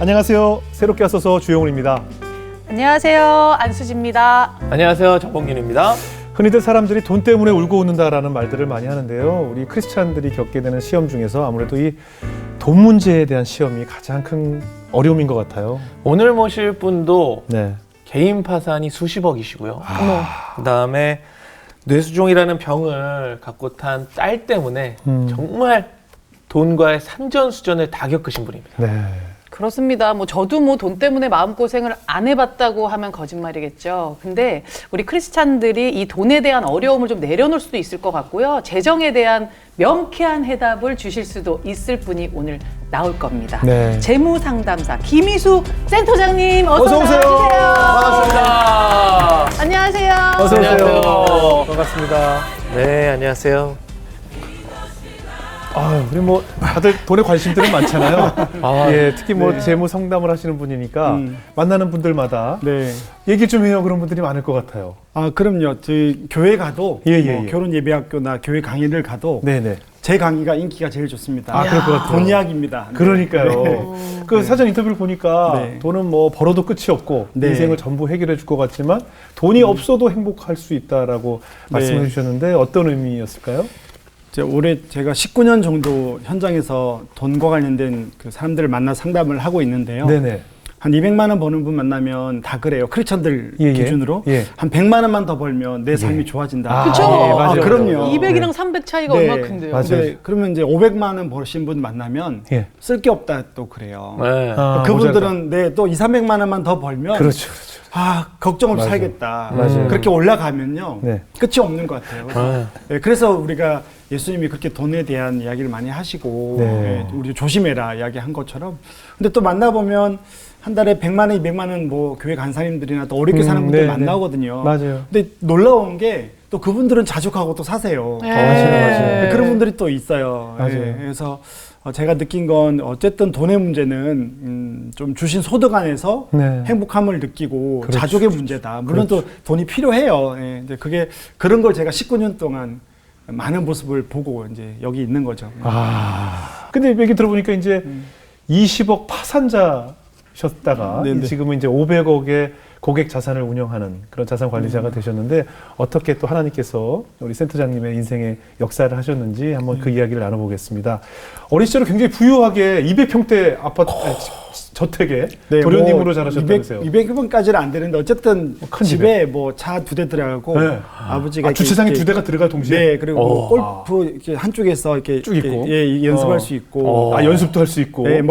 안녕하세요. 새롭게 와서서 주영훈입니다. 안녕하세요. 안수지입니다. 안녕하세요. 정봉균입니다. 흔히들 사람들이 돈 때문에 울고 웃는다라는 말들을 많이 하는데요. 우리 크리스찬들이 겪게 되는 시험 중에서 아무래도 이 돈 문제에 대한 시험이 가장 큰 어려움인 것 같아요. 오늘 모실 분도 네. 개인 파산이 수십억이시고요. 그다음에 뇌수종이라는 병을 갖고 탄 딸 때문에 정말 돈과의 산전수전을 다 겪으신 분입니다. 네. 그렇습니다. 저도 돈 때문에 마음고생을 안 해봤다고 하면 거짓말이겠죠. 근데 우리 크리스찬들이 이 돈에 대한 어려움을 좀 내려놓을 수도 있을 것 같고요. 재정에 대한 명쾌한 해답을 주실 수도 있을 분이 오늘 나올 겁니다. 네. 재무상담사 김희수 센터장님 어서 오세요. 나와주세요. 반갑습니다. 안녕하세요. 어서 오세요. 안녕하세요. 반갑습니다. 네, 안녕하세요. 우리 다들 돈에 관심들은 많잖아요. 예, 특히 네. 재무 상담을 하시는 분이니까 만나는 분들마다 네. 얘기 좀 해요. 그런 분들이 많을 것 같아요. 그럼요. 저희 교회 가도 예. 결혼 예배학교나 교회 강의를 가도 네네. 제 강의가 인기가 제일 좋습니다. 그럴 것 같아요. 돈 이야기입니다. 네. 그러니까요. 네. 그 사전 인터뷰를 보니까 네. 돈은 벌어도 끝이 없고 네. 인생을 전부 해결해 줄 것 같지만 돈이 없어도 행복할 수 있다라고 말씀해 주셨는데 어떤 의미였을까요? 올해 제가 19년 정도 현장에서 돈과 관련된 그 사람들을 만나 상담을 하고 있는데요. 네네. 한 200만 원 버는 분 만나면 다 그래요. 크리스천들 예. 기준으로 예. 한 100만 원만 더 벌면 내 삶이 좋아진다. 그쵸? 예, 맞아요. 그럼요. 200이랑 300 차이가 네. 얼마 큰데요. 맞아요. 근데 그러면 이제 500만 원 버신 분 만나면 예. 쓸 게 없다 또 그래요. 네. 그분들은 또 2, 300만 원만 더 벌면 그렇죠. 걱정 없이 맞아요. 살겠다. 맞아요. 그렇게 올라가면요. 네. 끝이 없는 것 같아요. 네, 그래서 우리가 예수님이 그렇게 돈에 대한 이야기를 많이 하시고 네. 우리 조심해라 이야기한 것처럼 근데 또 만나보면 한 달에 100만 원, 200만 원 교회 간사님들이나 또 어렵게 사는 분들 네, 만나거든요. 맞아요. 근데 놀라운 게 또 그분들은 자족하고 또 사세요. 네. 맞아요. 그런 분들이 또 있어요. 맞아요. 예, 그래서 제가 느낀 건 어쨌든 돈의 문제는 좀 주신 소득 안에서 네. 행복함을 느끼고 그렇죠. 자족의 문제다. 물론 또 돈이 필요해요. 예, 이제 그런 걸 제가 19년 동안 많은 모습을 보고 이제 여기 있는 거죠. 근데 얘기 들어보니까 이제 20억 파산자셨다가 네네. 지금은 이제 500억의 고객 자산을 운영하는 그런 자산 관리자가 되셨는데 어떻게 또 하나님께서 우리 센터장님의 인생의 역사를 하셨는지 한번 그 이야기를 나눠보겠습니다. 어린 시절에 굉장히 부유하게 200평대 아파트 저택에 도련님으로 자라셨다면서요. 200평까지는 안 되는데 어쨌든 큰 집에 차 2대 들어가고 네. 아버지가 주차장에 이렇게 2대가 들어갈 동시에? 네, 그리고 골프 이렇게 한쪽에서 이렇게 쭉 있고. 연습할 수 있고 연습도 할 수 있고. 네,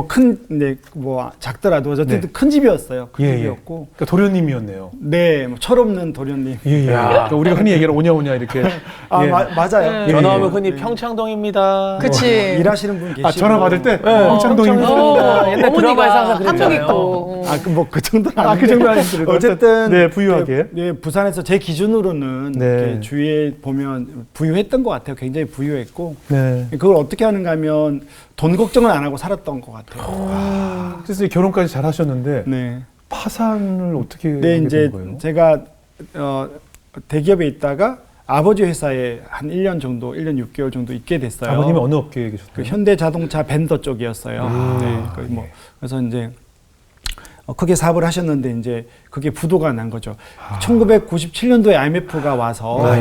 작더라도 어쨌든 네. 큰 집이었어요. 큰 예, 예. 집이었고. 그러니까 도련님이었네요. 네, 철없는 도련님. 예. 그러니까 우리가 흔히 얘기하는 오냐오냐 이렇게. 예. 맞아요. 네. 전화 오면 흔히 평창동입니다. 그치. 일하시는 분 계시고. 전화 받을 때 평창동입니다. 옛날 드라마에서 항상 한복 그랬잖아요. 입고. 그 정도는 그 아닌데. 정도 아니더라도 어쨌든 네, 부유하게. 네, 부산에서 제 기준으로는 네. 이렇게 주위에 보면 부유했던 것 같아요. 굉장히 부유했고. 네. 그걸 어떻게 하는가 하면 돈 걱정을 안 하고 살았던 것 같아요. 그래서 결혼까지 잘 하셨는데 네. 파산을 어떻게 네, 하게 이제 된 거예요? 제가 대기업에 있다가 아버지 회사에 한 1년 정도, 1년 6개월 정도 있게 됐어요. 아버님이 어느 업계에 계셨나요? 그 현대자동차 벤더 쪽이었어요. 네, 그래서 이제 크게 사업을 하셨는데 이제 그게 부도가 난 거죠. 1997년도에 IMF가 와서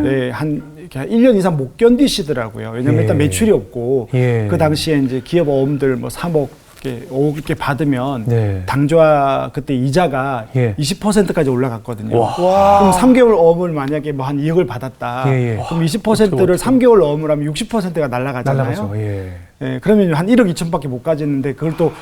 네, 한 1년 이상 못 견디시더라고요. 왜냐면 예. 일단 매출이 없고 예. 그 당시에 이제 기업 어음들 3억 5억 이렇게 받으면 네. 당좌 그때 이자가 예. 20%까지 올라갔거든요. 와. 그럼 3개월 어음을 만약에 한 2억을 받았다. 예. 그럼 20%를 3개월 어음을 하면 60%가 날아가잖아요. 날라가죠. 예. 예, 그러면 한 1억 2천밖에 못 가지는데 그걸 또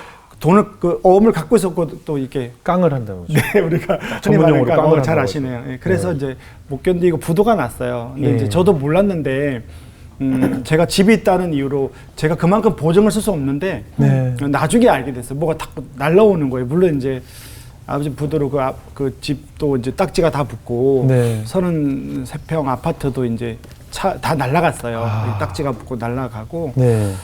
돈을 어음을 갖고 있었고 또 이렇게 깡을 한다고. 네, 우리가 전문용어로 흔히 깡을 잘 한다고 아시네요. 예, 그래서 이제 못 견디고 부도가 났어요. 근데 예. 이제 저도 몰랐는데 제가 집이 있다는 이유로 제가 그만큼 보증을 쓸 수 없는데 네. 나중에 알게 됐어요. 뭐가 탁 날라오는 거예요. 물론 이제 아버지 부도로 그 집도 이제 딱지가 다 붙고 네. 33평 아파트도 이제 다 날라갔어요. 딱지가 붙고 날라가고. 네.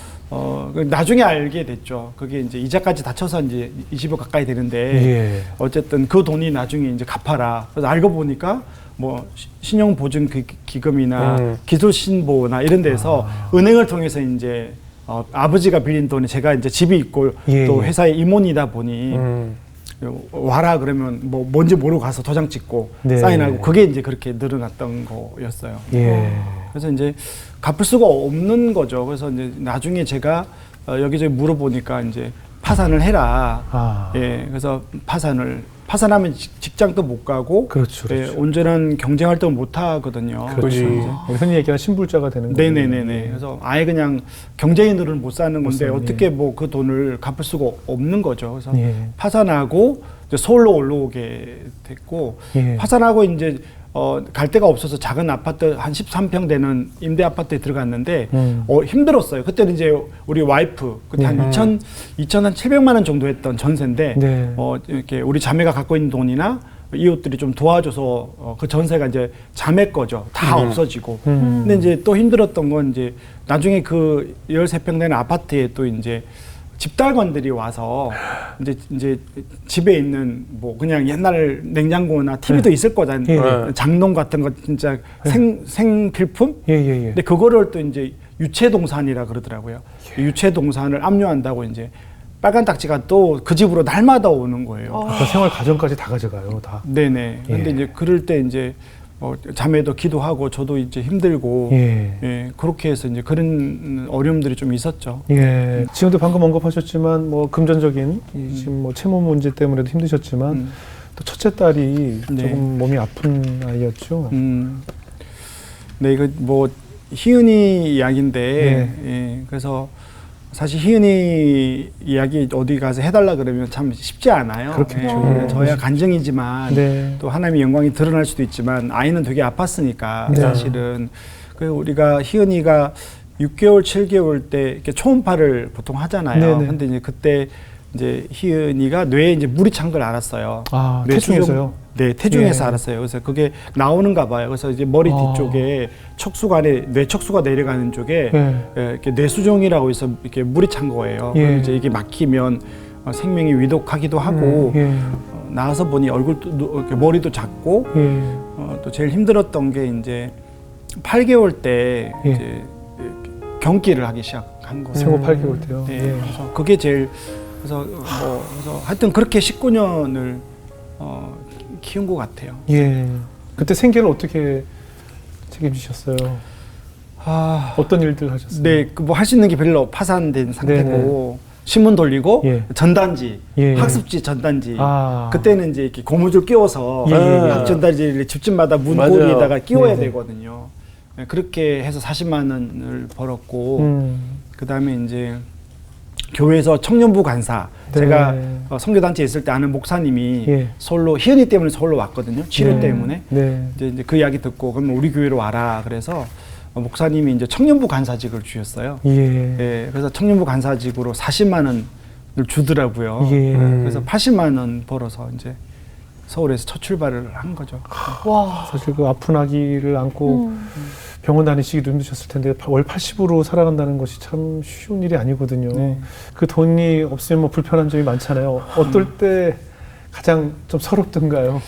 나중에 알게 됐죠. 그게 이제 이자까지 다 쳐서 이제 20억 가까이 되는데 예. 어쨌든 그 돈이 나중에 이제 갚아라. 그래서 알고 보니까 뭐 신용보증기금이나 기술신보나 이런 데서 은행을 통해서 이제 아버지가 빌린 돈에 제가 이제 집이 있고 예, 또 예. 회사에 임원이다 보니 와라 그러면 뭐 뭔지 모르고 가서 도장 찍고 네. 사인하고 그게 이제 그렇게 늘어났던 거였어요. 예. 그래서 이제 갚을 수가 없는 거죠. 그래서 이제 나중에 제가 여기저기 물어보니까 이제 파산을 해라. 아. 예, 그래서 파산하면 직장도 못 가고, 그렇죠, 예, 그렇죠. 온전한 경쟁 활동을 못 하거든요. 그렇죠. 우리 흔히 얘기하는 신불자가 되는 거예요. 네네네네. 그래서 아예 그냥 경쟁인으로는 못 사는 건데 사는, 어떻게 예. 뭐 그 돈을 갚을 수가 없는 거죠. 그래서 예. 파산하고 이제 서울로 올라오게 됐고, 예. 파산하고 이제 갈 데가 없어서 작은 아파트 한 13평 되는 임대 아파트에 들어갔는데 힘들었어요. 그때는 이제 우리 와이프 그때 한 2,700만 원 정도 했던 전세인데 네. 이렇게 우리 자매가 갖고 있는 돈이나 이웃들이 좀 도와줘서 그 전세가 이제 자매 거죠. 다 없어지고. 근데 이제 또 힘들었던 건 이제 나중에 그 13평 되는 아파트에 또 이제 집달건들이 와서 이제 집에 있는 뭐 그냥 옛날 냉장고나 TV도 있을 거잖아요. 예. 장롱 같은 거 진짜 생필품? 예, 예, 예. 근데 그거를 또 이제 유체동산이라 그러더라고요. 유체동산을 압류한다고 이제 빨간 딱지가 또 그 집으로 날마다 오는 거예요. 아까 생활 가정까지 다 가져가요, 다. 네네. 근데 예. 이제 그럴 때 이제 자매도 기도하고 저도 이제 힘들고 예. 그렇게 해서 이제 그런 어려움들이 좀 있었죠. 예. 지금도 방금 언급하셨지만 뭐 금전적인 지금 뭐 채무 문제 때문에도 힘드셨지만 또 첫째 딸이 네. 조금 몸이 아픈 아이였죠. 네, 이거 뭐 희은이 이야기인데, 네. 예, 그래서 사실 희은이 이야기 어디 가서 해달라 그러면 참 쉽지 않아요. 그렇겠죠. 예, 저야 간증이지만 네. 또 하나님의 영광이 드러날 수도 있지만 아이는 되게 아팠으니까 네. 사실은 그 우리가 희은이가 6개월, 7개월 때 이렇게 초음파를 보통 하잖아요. 네네. 근데 이제 그때 이제 희은이가 뇌에 이제 물이 찬 걸 알았어요. 아, 뇌 태중에서요? 네, 태중에서 예. 알았어요. 그래서 그게 나오는가 봐요. 그래서 이제 머리 뒤쪽에 척수가 뇌 척수가 내려가는 쪽에 이렇게 뇌수종이라고 해서 이렇게 물이 찬 거예요. 예. 그럼 이제 이게 막히면 생명이 위독하기도 하고 예. 나와서 보니 얼굴도 이렇게 머리도 작고 예. 또 제일 힘들었던 게 이제 8개월 때 예. 이제 경기를 하기 시작한 거예요. 생후 8개월 때요. 네, 예. 그래서 그게 제일 그래서 하여튼 그렇게 19년을 키운 것 같아요. 예. 그때 생계를 어떻게 책임지셨어요? 어떤 일들 하셨어요? 네, 그 뭐 할 수 있는 게 별로 파산된 상태고 신문 돌리고 예. 전단지, 예. 학습지 전단지. 아. 그때는 이제 이렇게 고무줄 끼워서 예, 예. 학 전단지를 집집마다 문고리에다가 끼워야 되거든요. 네, 그렇게 해서 40만 원을 벌었고 그다음에 이제 교회에서 청년부 간사 네. 제가 선교단체에 있을 때 아는 목사님이 예. 서울로 희은이 때문에 서울로 왔거든요. 치료 때문에. 네. 이제 그 이야기 듣고 그러면 우리 교회로 와라. 그래서 목사님이 이제 청년부 간사직을 주셨어요. 예. 예, 그래서 청년부 간사직으로 40만 원을 주더라고요. 예. 그래서 80만 원 벌어서 이제 서울에서 첫 출발을 한 거죠. 와. 사실 그 아픈 아기를 안고 병원 다니시기도 힘드셨을 텐데 월 80으로 살아간다는 것이 참 쉬운 일이 아니거든요. 네. 그 돈이 없으면 뭐 불편한 점이 많잖아요. 어떨 때 가장 좀 서럽던가요?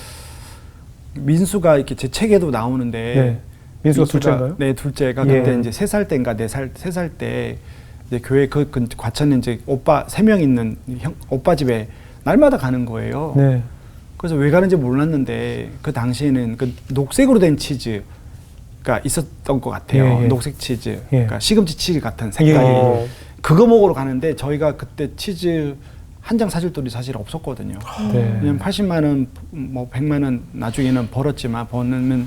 민수가 이렇게 제 책에도 나오는데 네. 민수가 둘째인가요? 네, 둘째가 예. 그때 이제 3살 때인가 3살 때 이제 교회 그 과천에 이제 오빠 3명 있는 오빠 집에 날마다 가는 거예요. 네. 그래서 왜 가는지 몰랐는데 그 당시에는 그 녹색으로 된 치즈가 있었던 것 같아요. 예, 예. 녹색 치즈, 예. 그러니까 시금치 치즈 같은 색깔이. 예. 그거 먹으러 가는데 저희가 그때 치즈 한 장 사줄 돈이 사실 없었거든요. 네. 왜냐면 80만 원, 뭐 100만 원 나중에는 벌었지만 버는 뭐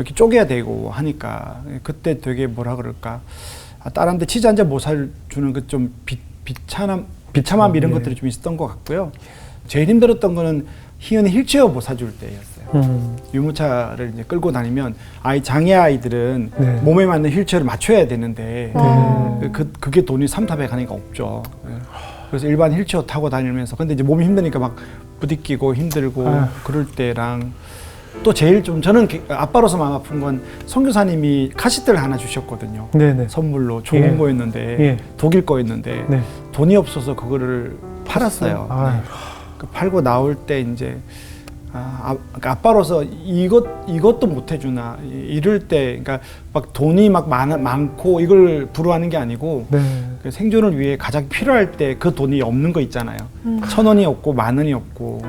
이렇게 쪼개야 되고 하니까 그때 되게 뭐라 그럴까 딸한테 치즈 한 잔 못 사주는 그 좀 비참함 이런 예. 것들이 좀 있었던 것 같고요. 제일 힘들었던 거는 희은이 힐체어 못 사줄 때였어요. 유모차를 이제 끌고 다니면 장애 아이들은 네. 몸에 맞는 휠체어를 맞춰야 되는데 그게 돈이 3,400 하니까 없죠. 그래서 일반 휠체어 타고 다니면서 근데 이제 몸이 힘드니까 막 부딪히고 힘들고 그럴 때랑 또 제일 좀 저는 아빠로서 마음 아픈 건 선교사님이 카시트를 하나 주셨거든요. 네네. 선물로 좋은 예. 거였는데 예. 독일 거였는데 네. 돈이 없어서 그거를 팔았어요. 아. 네. 그 팔고 나올 때 이제 그러니까 아빠로서 이것도 못 해주나 이럴 때 그러니까 막 돈이 막 많고 이걸 부러워하는 게 아니고 네. 그 생존을 위해 가장 필요할 때 그 돈이 없는 거 있잖아요. 1,000원이 없고 10,000원이 없고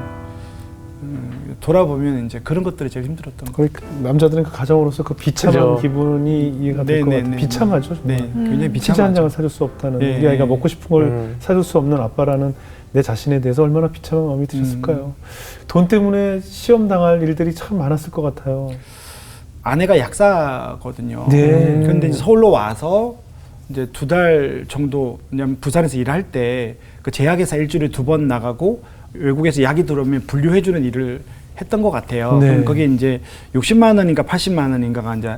돌아보면 이제 그런 것들이 제일 힘들었던 거예요. 거의 남자들은 그 가정으로서 그 비참한 그죠. 기분이 이해가 될 것 같아요. 비참하죠. 정말. 네, 굉장히 치즈 한 비참하죠. 장을 사줄 수 없다는 네. 우리 아이가 먹고 싶은 걸 사줄 수 없는 아빠라는 내 자신에 대해서 얼마나 비참한 마음이 드셨을까요? 돈 때문에 시험 당할 일들이 참 많았을 것 같아요. 아내가 약사거든요. 네. 근데 이제 서울로 와서 이제 2달 정도 왜냐면 부산에서 일할 때 그 제약회사 일주일에 2번 나가고 외국에서 약이 들어오면 분류해주는 일을 했던 것 같아요. 네. 그럼 그게 이제 60만 원인가 80만 원인가가 이제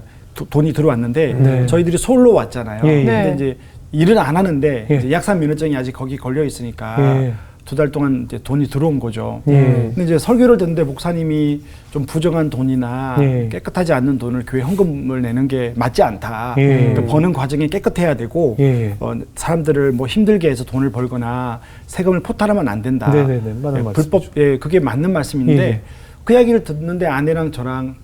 돈이 들어왔는데 네. 저희들이 서울로 왔잖아요. 예, 예. 근데 네. 이제 일은 안 하는데 예. 이제 약사 면허증이 아직 거기 걸려 있으니까 예. 2달 동안 이제 돈이 들어온 거죠. 예. 근데 이제 설교를 듣는데 목사님이 좀 부정한 돈이나 예. 깨끗하지 않는 돈을 교회 헌금을 내는 게 맞지 않다. 예. 그러니까 버는 과정이 깨끗해야 되고 예. 사람들을 뭐 힘들게 해서 돈을 벌거나 세금을 포탈하면 안 된다. 네네네. 맞는 말씀이죠. 불법, 그게 맞는 말씀인데 예. 그 이야기를 듣는데 아내랑 저랑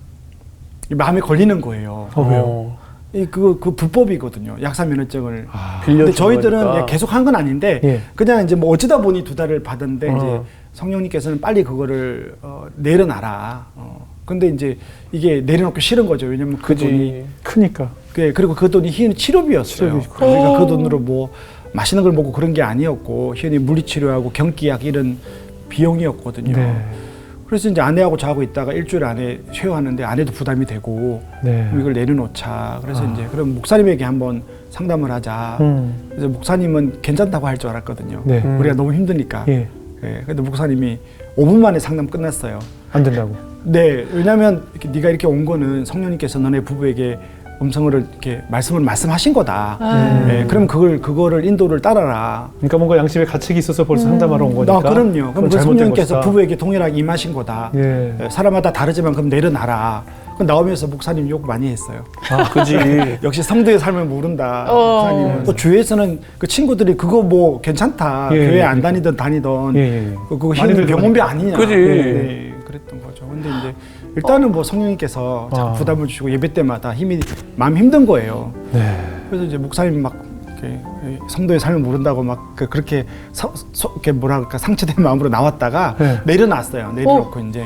마음에 걸리는 거예요. 왜요? 그 불법이거든요. 약사 면허증을. 빌려 근데 저희들은 계속 한 건 아닌데 예. 그냥 이제 뭐 어쩌다 보니 2달을 받았는데 어. 이제 성령님께서는 빨리 그거를 내려놔라. 근데 이제 이게 내려놓기 싫은 거죠. 왜냐면 그 돈이 크니까. 그리고 그 돈이 희은이 치료비였어요. 치료비. 그러니까 그 돈으로 뭐 맛있는 걸 먹고 그런 게 아니었고 희은이 물리치료하고 경기약 이런 비용이었거든요. 네. 그래서 이제 아내하고 자고 있다가 일주일 안에 쉐어하는데 아내도 부담이 되고 네. 그럼 이걸 내려놓자. 그래서 이제 그럼 목사님에게 한번 상담을 하자. 그래서 목사님은 괜찮다고 할 줄 알았거든요. 네. 우리가 너무 힘드니까. 예. 근데 목사님이 5분 만에 상담 끝났어요. 안 된다고. 네, 왜냐하면 네가 이렇게 온 거는 성령님께서 너네 부부에게 음성을 이렇게 말씀하신 거다. 그럼 그거를 인도를 따라라. 그러니까 뭔가 양심의 가책이 있어서 벌써 상담하러 온 거니까. 그럼요. 그럼 그건 그 잘못된 성령님께서 것이다. 부부에게 동일하게 임하신 거다. 예. 사람마다 다르지만 그럼 내려놔라. 그럼 나오면서 목사님 욕 많이 했어요. 그지. 역시 성도의 삶을 모른다. 어. 목사님. 또 주위에서는 그 친구들이 그거 뭐 괜찮다. 예, 교회 예, 안 예. 다니던 예. 그거 많이들 병원비 아니냐. 그지. 네, 그랬던 거죠. 근데 이제 일단은 뭐 성령님께서 자꾸 부담을 주시고 예배 때마다 마음 힘든 거예요. 네. 그래서 이제 목사님이 막 이렇게 성도의 삶을 모른다고 막 그렇게 이렇게 뭐랄까 상처된 마음으로 나왔다가 네. 내려놨어요. 내려놓고 이제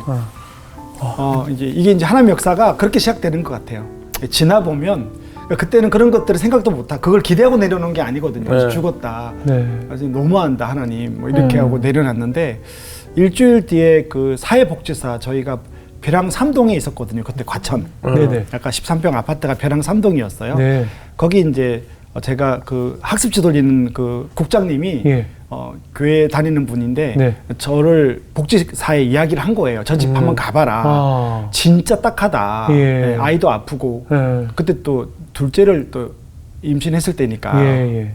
이제 이게 이제 하나님의 역사가 그렇게 시작되는 것 같아요. 지나 보면 그때는 그런 것들을 생각도 못하고 그걸 기대하고 내려놓은 게 아니거든요. 네. 죽었다. 네. 그래서 너무한다 하나님 뭐 이렇게 하고 내려놨는데 일주일 뒤에 그 사회복지사 저희가 벼랑 3동에 있었거든요. 그때 과천. 네네. 약간 13평 아파트가 벼랑 3동이었어요. 네. 거기 이제 제가 그 학습지 돌리는 그 국장님이 예. 교회 다니는 분인데 네. 저를 복지사에 이야기를 한 거예요. 저 집 한번 가봐라. 아. 진짜 딱하다. 예. 네, 아이도 아프고 예. 그때 또 둘째를 또 임신했을 때니까. 예.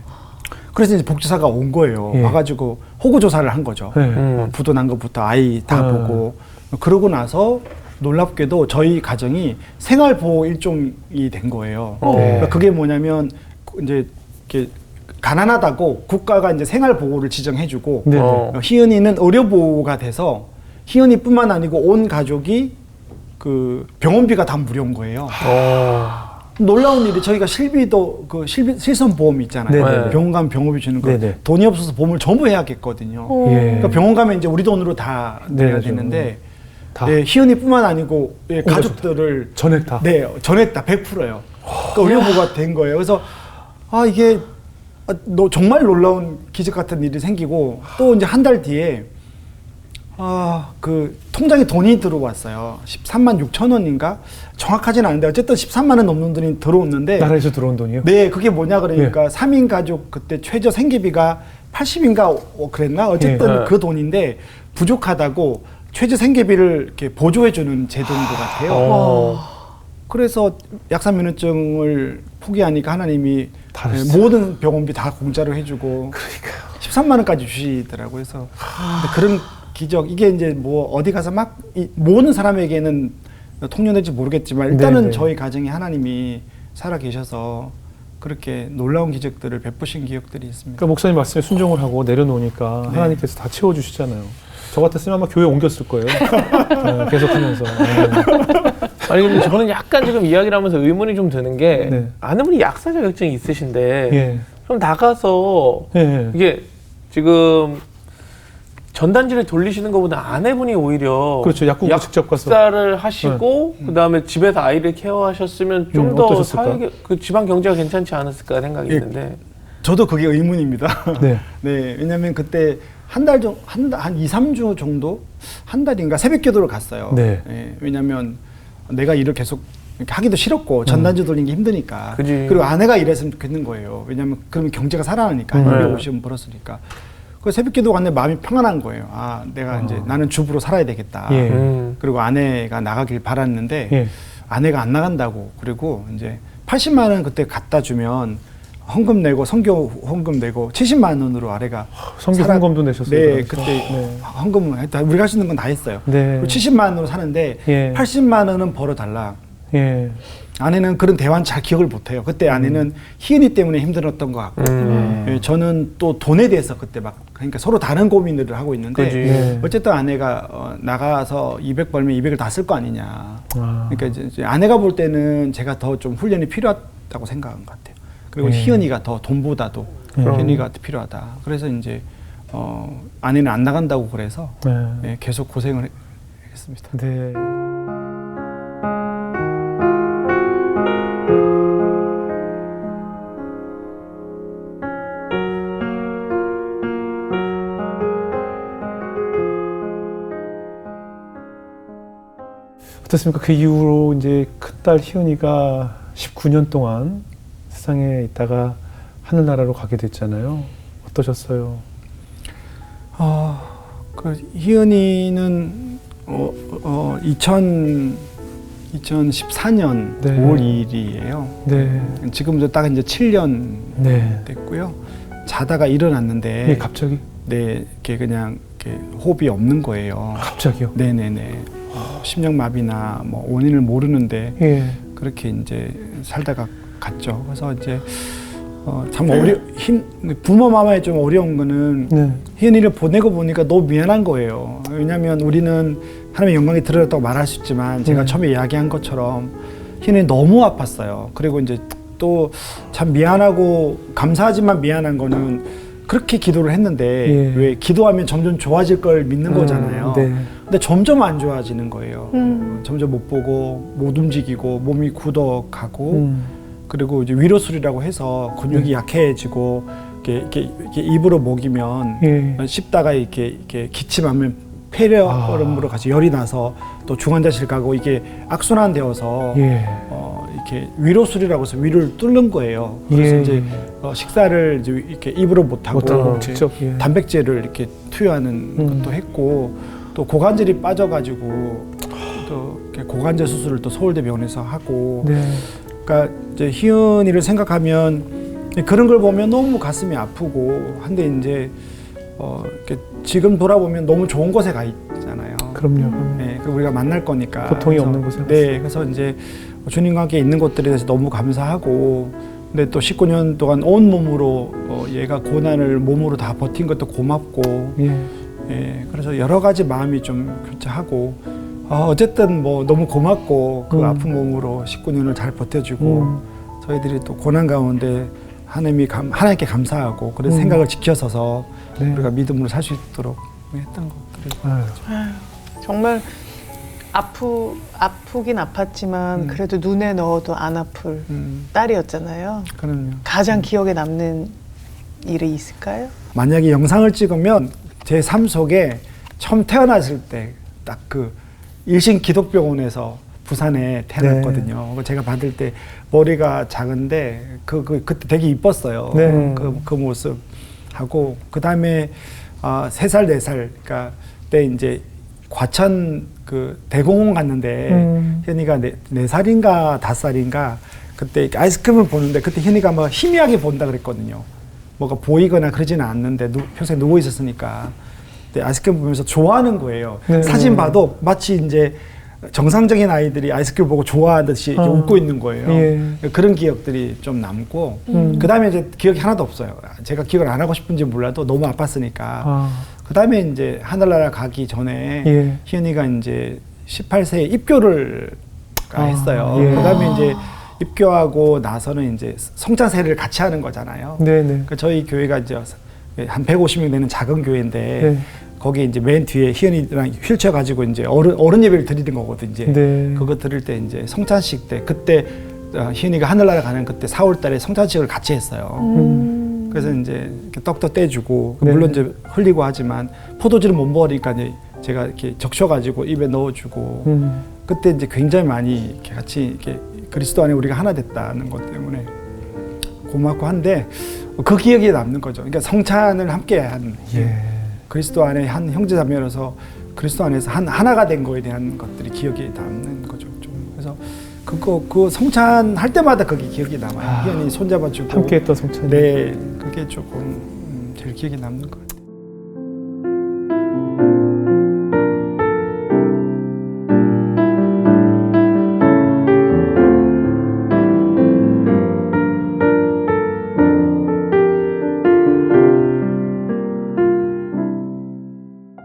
그래서 이제 복지사가 온 거예요. 예. 와가지고 호구 조사를 한 거죠. 예. 부도 난 것부터 아이 다 보고 그러고 나서 놀랍게도 저희 가정이 생활보호 일종이 된 거예요. 그러니까 그게 뭐냐면 이제 이렇게 가난하다고 국가가 이제 생활보호를 지정해주고 네. 희은이는 의료보호가 돼서 희은이뿐만 아니고 온 가족이 그 병원비가 다 무료인 거예요. 놀라운 일이 저희가 실비도 그 실손보험 있잖아요. 네네. 병원 가면 병원비 주는 거 네네. 돈이 없어서 보험을 전부 해야겠거든요. 예. 그러니까 병원 가면 이제 우리 돈으로 다 내야 내야죠. 되는데 다. 네, 희은이뿐만 아니고 가족들을 전액 다. 네, 전했다 100%요. 그러니까 의료보호가 된 거예요. 그래서 이게 정말 놀라운 기적 같은 일이 생기고 또 이제 한 달 뒤에 그 통장에 돈이 들어왔어요. 13만 6천 원인가? 정확하진 않은데 어쨌든 13만 원 넘는 돈이 들어왔는데 나라에서 들어온 돈이요? 네, 그게 뭐냐 그러니까 예. 3인 가족 그때 최저 생계비가 80인가 그랬나? 어쨌든 예. 그 돈인데 부족하다고 최저 생계비를 이렇게 보조해주는 제도인 것 같아요. 그래서 약사 면허증을 포기하니까 하나님이 다 했어요. 모든 병원비 다 공짜로 해주고 그러니까요. 13만 원까지 주시더라고요. 그래서 근데 그런 기적 이게 이제 뭐 어디 가서 막 모든 사람에게는 통용될지 모르겠지만 일단은 네네. 저희 가정에 하나님이 살아 계셔서 그렇게 놀라운 기적들을 베푸신 기억들이 있습니다. 그러니까 목사님 말씀에 순종을 하고 내려놓으니까 네. 하나님께서 다 채워주시잖아요. 저 같았으면 아마 교회 옮겼을 거예요. 계속하면서. 아니 근데 저는 약간 지금 이야기를 하면서 의문이 좀 드는 게 네. 아내분이 약사 자격증이 있으신데 예. 좀 나가서 예. 이게 지금 전단지를 돌리시는 것보다 아내분이 오히려 그렇죠. 약국으로 직접 가서. 약사를 하시고 그다음에 집에서 아이를 케어하셨으면 좀 더 어떠셨을까? 사회 그 지방 경제가 괜찮지 않았을까 생각이 예. 있는데 저도 그게 의문입니다. 네. 네, 왜냐면 그때 한 2, 3주 정도? 한 달인가 새벽 기도를 갔어요. 네. 예, 왜냐면 내가 일을 계속 이렇게 하기도 싫었고 전단지 돌리는 게 힘드니까. 그지. 그리고 아내가 일했으면 좋겠는 거예요. 왜냐면 그러면 경제가 살아나니까. 250원 벌었으니까. 그 새벽 기도 갔는데 마음이 평안한 거예요. 아, 내가 이제 나는 주부로 살아야 되겠다. 예. 그리고 아내가 나가길 바랐는데 예. 아내가 안 나간다고. 그리고 이제 80만 원 그때 갖다 주면 헌금 내고 선교 헌금 내고 70만 원으로 아내가 성교 헌금도 내셨어요. 네, 그러면서. 그때 네. 헌금을 했다. 우리가 할 수 있는 건 다 했어요. 네. 그리고 70만 원으로 사는데 예. 80만 원은 벌어달라. 예. 아내는 그런 대화는 잘 기억을 못해요. 그때 아내는 희은이 때문에 힘들었던 것 같고 예, 저는 또 돈에 대해서 그때 막 그러니까 서로 다른 고민들을 하고 있는데 그지. 네. 어쨌든 아내가 나가서 200 벌면 200을 다 쓸 거 아니냐. 아. 그러니까 이제 아내가 볼 때는 제가 더 좀 훈련이 필요하다고 생각한 것 같아요. 그리고 네. 희은이가 더 돈보다도 희은이가 필요하다. 그래서 이제 아내는 안 나간다고 그래서 네. 예, 계속 고생을 했습니다. 네. 어떻습니까? 그 이후로 이제 큰딸 희은이가 19년 동안 세상에 있다가 하늘나라로 가게 됐잖아요. 어떠셨어요? 그 희은이는 2014년 네. 5월 2일이에요. 네. 지금도 딱 이제 7년 네. 됐고요. 자다가 일어났는데 네, 갑자기? 네, 이렇게 그냥 이렇게 호흡이 없는 거예요. 갑자기요? 네네네. 심장마비나 뭐 원인을 모르는데 예. 그렇게 이제 살다가 갔죠. 그래서 이제 참 부모 마마에 좀 어려운 거는 네. 희은이를 보내고 보니까 너무 미안한 거예요. 왜냐하면 우리는 하나님의 영광이 드러났다고 말할 수 있지만 제가 처음에 이야기한 것처럼 희은이 너무 아팠어요. 그리고 이제 또 참 미안하고 감사하지만 미안한 거는 그렇게 기도를 했는데 예. 왜 기도하면 점점 좋아질 걸 믿는 거잖아요. 네. 근데 점점 안 좋아지는 거예요. 점점 못 보고 못 움직이고 몸이 굳어가고 그리고 이제 위로술이라고 해서 근육이 약해지고 이렇게 입으로 먹이면 예. 씹다가 이렇게 기침하면 폐렴으로 같이 열이 나서 또 중환자실 가고 이게 악순환 되어서 예. 이렇게 위로술이라고 해서 위를 뚫는 거예요. 그래서 예. 이제 식사를 이제 이렇게 입으로 못 하고 못하고 직접, 예. 단백질을 이렇게 투여하는 것도 했고 또 고관절이 빠져가지고 또 이렇게 고관절 수술을 또 서울대병원에서 하고 네. 그러니까 이제 희은이를 생각하면 그런 걸 보면 너무 가슴이 아프고 한데 이제 이렇게 지금 돌아보면 너무 좋은 곳에 가 있잖아요. 그럼요. 네, 그리고 우리가 만날 거니까 고통이 그래서, 없는 곳에 네, 그래서 이제 주님과 함께 있는 것들에 대해서 너무 감사하고 근데 또 19년 동안 온 몸으로 얘가 고난을 몸으로 다 버틴 것도 고맙고 예. 예, 그래서 여러 가지 마음이 좀 교차하고 어쨌든 뭐 너무 고맙고 그 아픈 몸으로 19년을 잘 버텨주고 저희들이 또 고난 가운데 하나님께 감사하고 그래서 생각을 지켜서서 네. 우리가 믿음으로 살 수 있도록 했던 것들이 아유. 정말 아프긴 아팠지만 그래도 눈에 넣어도 안 아플 딸이었잖아요. 그럼요. 가장 기억에 남는 일이 있을까요? 만약에 영상을 찍으면 제 삶 속에 처음 태어났을 때 딱 그 일신 기독병원에서 부산에 태어났거든요. 제가 받을 때 머리가 작은데 그때 되게 이뻤어요. 네. 그 모습 하고 그 다음에 3살 4살 그러니까 그때 이제 과천 그 대공원 갔는데 현이가 4살인가 5살인가 그때 아이스크림을 보는데 그때 현이가 막 희미하게 본다 그랬거든요. 뭐가 보이거나 그러지는 않는데 평소에 누워 있었으니까 아이스크림 보면서 좋아하는 거예요. 네. 사진 봐도 마치 이제 정상적인 아이들이 아이스크림 보고 좋아하듯이 이렇게 웃고 있는 거예요. 예. 그런 기억들이 좀 남고 그 다음에 이제 기억이 하나도 없어요. 제가 기억을 안 하고 싶은지 몰라도 너무 아팠으니까 그 다음에 이제 하늘나라 가기 전에 예. 희은이가 이제 18세에 입교를 했어요. 예. 그 다음에 이제 입교하고 나서는 이제 성찬세례를 같이 하는 거잖아요. 네네. 그러니까 저희 교회가 이제 한 150명 되는 작은 교회인데 네. 거기 이제 맨 뒤에 희은이랑 휠체어 가지고 이제 어른 예배를 드리는 거거든 이제. 네. 그거 드릴 때 이제 성찬식 때 그때 희은이가 하늘나라 가는 그때 4월달에 성찬식을 같이 했어요. 그래서 이제 이렇게 떡도 떼주고 네. 물론 이제 흘리고 하지만 포도주를 못 먹으니까 이제 제가 이렇게 적셔가지고 입에 넣어주고 그때 이제 굉장히 많이 이렇게 같이 이렇게 그리스도 안에 우리가 하나 됐다는 것 때문에 고맙고 한데 그 기억이 남는 거죠. 그러니까 성찬을 함께 한 예. 그리스도 안에 한 형제자매로서 그리스도 안에서 하나가 된 거에 대한 것들이 기억에 남는 거죠. 좀. 그래서 그 성찬 할 때마다 그게 기억이 남아요. 희연이 손잡아주고 함께했던 성찬. 네, 그게 조금 제일 기억에 남는 것 같아요.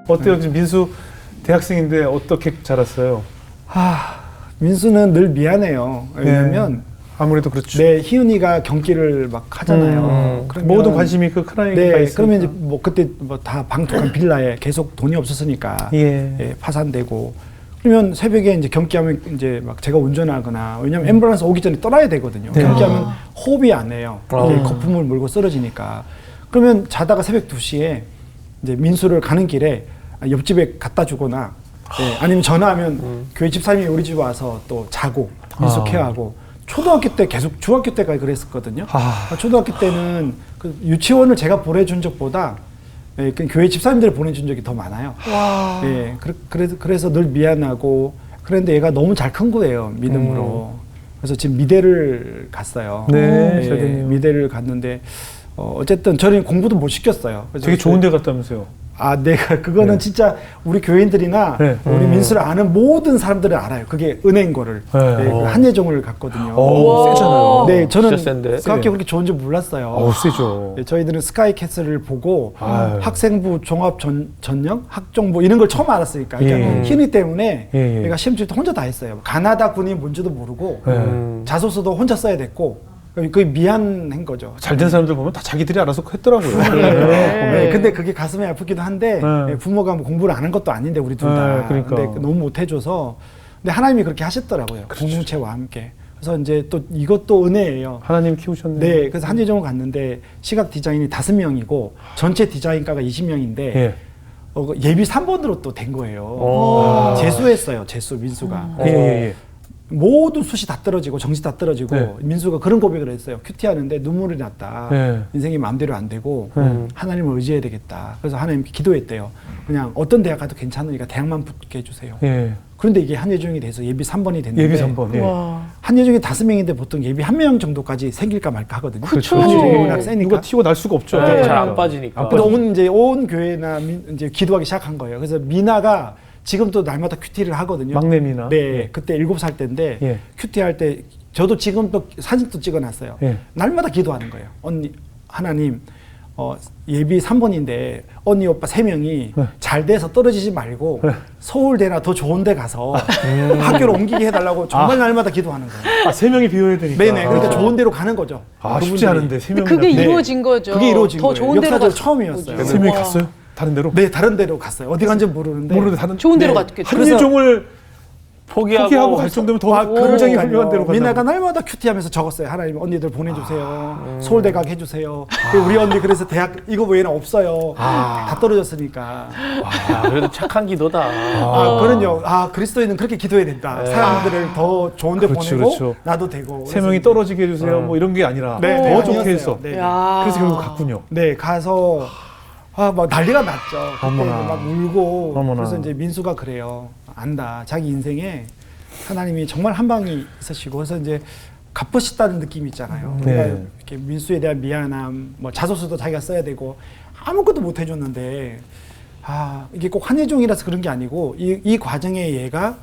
어때요? 지금 민수 대학생인데 어떻게 자랐어요? 민수는 늘 미안해요. 왜냐면 아무래도 그렇죠. 네, 희은이가 경기를 막 하잖아요. 그러면 모든 관심이 그 큰 아이가 네, 있으니까. 그러면 이제 뭐 그때 뭐 다 방독한 빌라에 계속 돈이 없었으니까 예. 파산되고 그러면 새벽에 이제 경기하면 이제 막 제가 운전하거나 왜냐면 앰뷸런스 오기 전에 떠나야 되거든요. 네. 경기하면 호흡이 안 해요. 이게 거품을 물고 쓰러지니까. 그러면 자다가 새벽 2시에 이제 민수를 가는 길에 옆집에 갖다 주거나 아니면 전화하면 교회 집사님이 우리 집 와서 또 자고 민수 케어하고 초등학교 때 계속 중학교 때까지 그랬었거든요. 초등학교 때는 그 유치원을 제가 보내준 적보다 그 교회 집사님들을 보내준 적이 더 많아요. 와. 그래서 늘 미안하고 그런데 얘가 너무 잘 큰 거예요. 믿음으로. 그래서 지금 미대를 갔어요. 네, 잘 됐네요. 미대를 갔는데 어쨌든 저는 공부도 못 시켰어요. 그래서 되게 좋은 데 갔다면서요? 내가 그거는 네. 진짜 우리 교인들이나 네. 우리 민수를 아는 모든 사람들은 알아요. 그게 은혜인 거를. 네. 그 한예종을 갔거든요. 오, 세잖아요. 네, 저는 진짜 센데? 그 학교 그렇게 좋은 줄 몰랐어요. 세죠. 네, 저희들은 스카이캐슬을 보고 아유. 학생부 종합 전형, 학종부 이런 걸 처음 알았으니까. 그러니까 예. 희은이 때문에 예. 내가 시험 칠 때 혼자 다 했어요. 가나다 군이 뭔지도 모르고 자소서도 혼자 써야 됐고 그게 미안한 거죠. 잘 된 사람들 보면 다 자기들이 알아서 했더라고요. 네, 근데 그게 가슴에 아프기도 한데 네. 부모가 뭐 공부를 안 한 것도 아닌데 우리 둘 다. 네, 그러니까. 근데 너무 못 해줘서 근데 하나님이 그렇게 하셨더라고요. 공동체와 함께. 그래서 이제 또 이것도 은혜예요. 하나님 키우셨네요. 네, 그래서 한예종을 갔는데 시각 디자인이 5명이고 전체 디자인과가 20명인데 예. 예비 3번으로 또 된 거예요. 재수했어요, 민수가. 예. 모든 숱이 다 떨어지고 정시 다 떨어지고 네. 민수가 그런 고백을 했어요. 큐티하는데 눈물이 났다. 네. 인생이 마음대로 안 되고 하나님을 의지해야 되겠다. 그래서 하나님께 기도했대요. 그냥 어떤 대학 가도 괜찮으니까 대학만 붙게 해주세요. 예. 그런데 이게 한예종이 돼서 예비 3번이 됐는데 예비 3번. 예. 한예종이 5명인데 보통 예비 1명 정도까지 생길까 말까 하거든요. 그렇죠. 한예종이 워낙 세니까. 누가 튀고 날 수가 없죠. 네. 잘 안 빠지니까. 그래서 온 교회나 이제 기도하기 시작한 거예요. 그래서 미나가 지금 또 날마다 큐티를 하거든요. 막내 미나. 네, 그때 7살 때인데 예. 큐티 할 때 저도 지금 또 사진도 찍어놨어요. 예. 날마다 기도하는 거예요. 언니 하나님 예비 3번인데 언니 오빠 3명이 잘 돼서 떨어지지 말고 서울대나 더 좋은 데 가서 학교를 옮기게 해달라고 정말 날마다 기도하는 거예요. 3명이 비워야 되니까. 네네. 그러니까 좋은 데로 가는 거죠. 쉽지 않은데 3명이. 그게 이루어진 거죠. 그게 이루어진 더 거예요. 좋은 데로 역사적으로 갔- 처음이었어요. 거죠. 3명이 와. 갔어요? 다른 데로? 네, 다른 데로 갔어요. 어디 간지 모르는데. 모르는데 다른 좋은 데로 네. 갔겠죠. 한예종을 포기하고 갈 정도면 더 아, 굉장히 훌륭한 데로 미나가 간다. 날마다 큐티하면서 적었어요. 하나님 언니들 보내주세요. 서울대 가게 해주세요. 그리고 우리 언니 그래서 대학 이거 외에는 없어요. 다 떨어졌으니까. 그래도 착한 기도다. 그런요. 그리스도인은 그렇게 기도해야 된다. 사람들을 더 좋은데 그렇죠, 보내고 그렇죠. 나도 되고. 3명이 떨어지게 해주세요. 뭐 이런 게 아니라 네, 더 좋게 아니었어요. 해서. 네. 야. 그래서 결국 갔군요. 네, 가서 막 난리가 났죠. 그때 어머나. 막 울고. 어머나. 그래서 이제 민수가 그래요. 안다. 자기 인생에 하나님이 정말 한 방이 있으시고 그래서 이제 갚으셨다는 느낌이 있잖아요. 네. 그러니까 이렇게 민수에 대한 미안함, 뭐 자소서도 자기가 써야 되고 아무것도 못 해줬는데 이게 꼭 한예종이라서 그런 게 아니고 이 과정에 얘가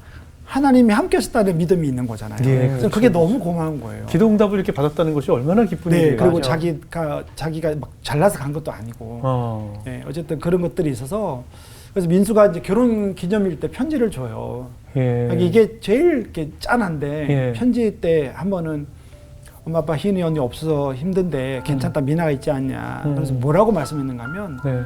하나님이 함께 하셨다는 믿음이 있는 거잖아요. 예, 그래서 그렇죠, 그게 그렇죠. 너무 고마운 거예요. 기도 응답을 이렇게 받았다는 것이 얼마나 기쁜 네, 일이에요. 그리고 맞아. 자기가 막 잘나서 간 것도 아니고, 어. 어쨌든 그런 것들이 있어서 그래서 민수가 이제 결혼 기념일 때 편지를 줘요. 예. 이게 제일 이렇게 짠한데 예. 편지 때 한 번은 엄마 아빠 희은이 언니 없어서 힘든데 괜찮다 미나가 있지 않냐. 그래서 뭐라고 말씀했는가 하면 네.